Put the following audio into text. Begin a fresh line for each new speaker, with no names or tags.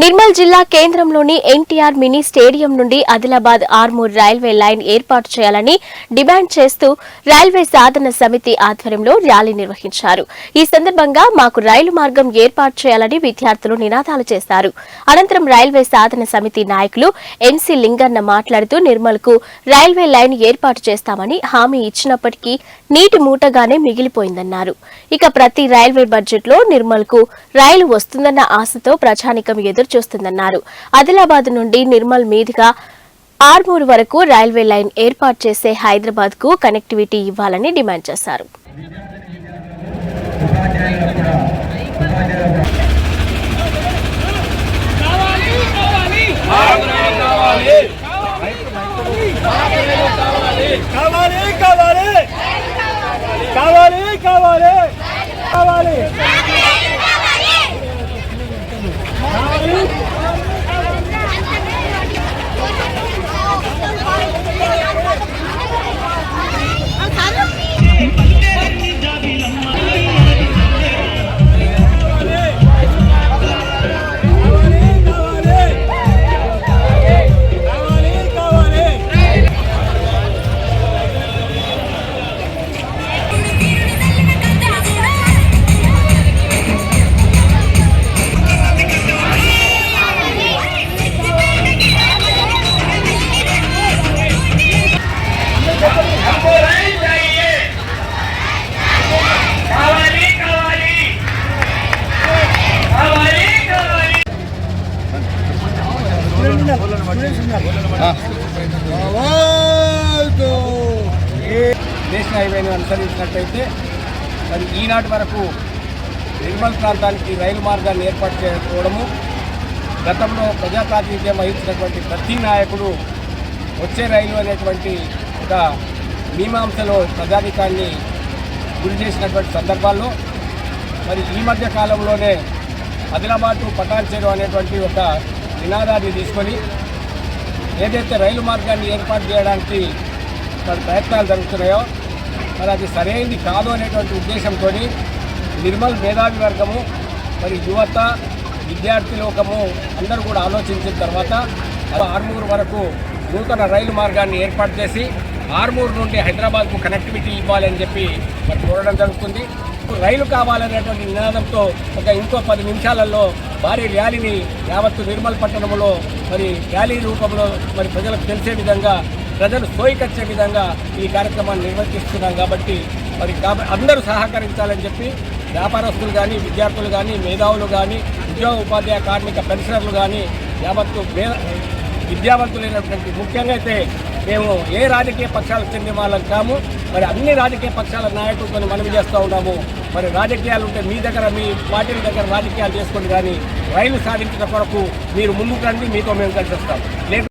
నిర్మల్ జిల్లా కేంద్రంలోని NTR mini stadium నుండి ఆదిలాబాద్ ఆర్మూర్ రైల్వే లైన్ ఏర్పాటు చేయాలని డిమాండ్ చేస్తూ రైల్వే సాధన సమితి ఆధ్వర్యంలో ర్యాలీ నిర్వహించారు. ఈ సందర్భంగా మాకు రైలు మార్గం ఏర్పాటు చేయాలని విద్యార్థులు నినాదాలు చేశారు. అనంతరం రైల్వే సాధన సమితి నాయకులు ఎన్సీ లింగన్న మాట్లాడుతూ నిర్మల్ కు రైల్వే లైన్ ఏర్పాటు చేస్తామని హామీ ఇచ్చినప్పటికీ నీటి మూటగానే మిగిలిపోయిందన్నారు. ఇక ప్రతి రైల్వే బడ్జెట్ లో నిర్మల్ కు రైలు వస్తుందన్న ఆశతో ప్రజానికం ఎదురుచూస్తుందన్నారు. ఆదిలాబాద్ నుండి నిర్మల్ మీదుగా ఆర్మూర్ వరకు రైల్వే లైన్ ఏర్పాటు చేసే హైదరాబాద్ కు కనెక్టివిటీ ఇవ్వాలని డిమాండ్ చేశారు.
నేషనల్ హైవేను అనుసరించినట్లయితే మరి ఈనాటి వరకు నిర్మల్ ప్రాంతానికి రైలు మార్గాన్ని ఏర్పాటు చేసుకోవడము, గతంలో ప్రజా ప్రాతినిధ్యం వహించినటువంటి ప్రతి నాయకుడు వచ్చే రైలు అనేటువంటి ఒక మీమాంసలో ప్రజానికాన్ని గురి చేసినటువంటి సందర్భాల్లో మరి ఈ మధ్య కాలంలోనే ఆదిలాబాద్ టు పటాన్చెరు అనేటువంటి ఒక నినాదాన్ని తీసుకొని ఏదైతే రైలు మార్గాన్ని ఏర్పాటు చేయడానికి మరి ప్రయత్నాలు జరుగుతున్నాయో మరి అది సరైనది కాదు అనేటువంటి ఉద్దేశంతో నిర్మల్ మేధావి వర్గము మరి యువత విద్యార్థి లోకము అందరూ కూడా ఆలోచించిన తర్వాత ఆర్మూర్ వరకు నూతన రైలు మార్గాన్ని ఏర్పాటు చేసి ఆర్మూర్ నుండి హైదరాబాద్కు కనెక్టివిటీ ఇవ్వాలని చెప్పి మరి కోరడం జరుగుతుంది. రైలు కావాలనేటువంటి నినాదంతో ఇంకో 10 నిమిషాలలో భారీ ర్యాలీని యావత్తు నిర్మల్ పట్టణంలో మరి ర్యాలీ రూపంలో మరి ప్రజలకు తెలిసే విధంగా, ప్రజలు సోయికొచ్చే విధంగా ఈ కార్యక్రమాన్ని నిర్వర్తిస్తున్నాం. కాబట్టి మరి అందరూ సహకరించాలని చెప్పి వ్యాపారస్తులు కానీ, విద్యార్థులు కానీ, మేధావులు కానీ, ఉద్యోగ ఉపాధ్యాయ కార్మిక పెన్షనర్లు కానీ యావత్తు విద్యావంతులైనటువంటి ముఖ్యంగా అయితే మేము ఏ రాజకీయ పక్షాలకు చెందిన వాళ్ళం కాము. మరి అన్ని రాజకీయ పక్షాల నాయకులతో మనవి చేస్తూ ఉన్నాము. మరి రాజకీయాలు ఉంటే మీ దగ్గర, మీ పార్టీల దగ్గర రాజకీయాలు చేసుకోండి, కానీ రైలు సాధించిన కొరకు మీరు ముందుకు రండి, మీతో మేము కలిసి వస్తాం.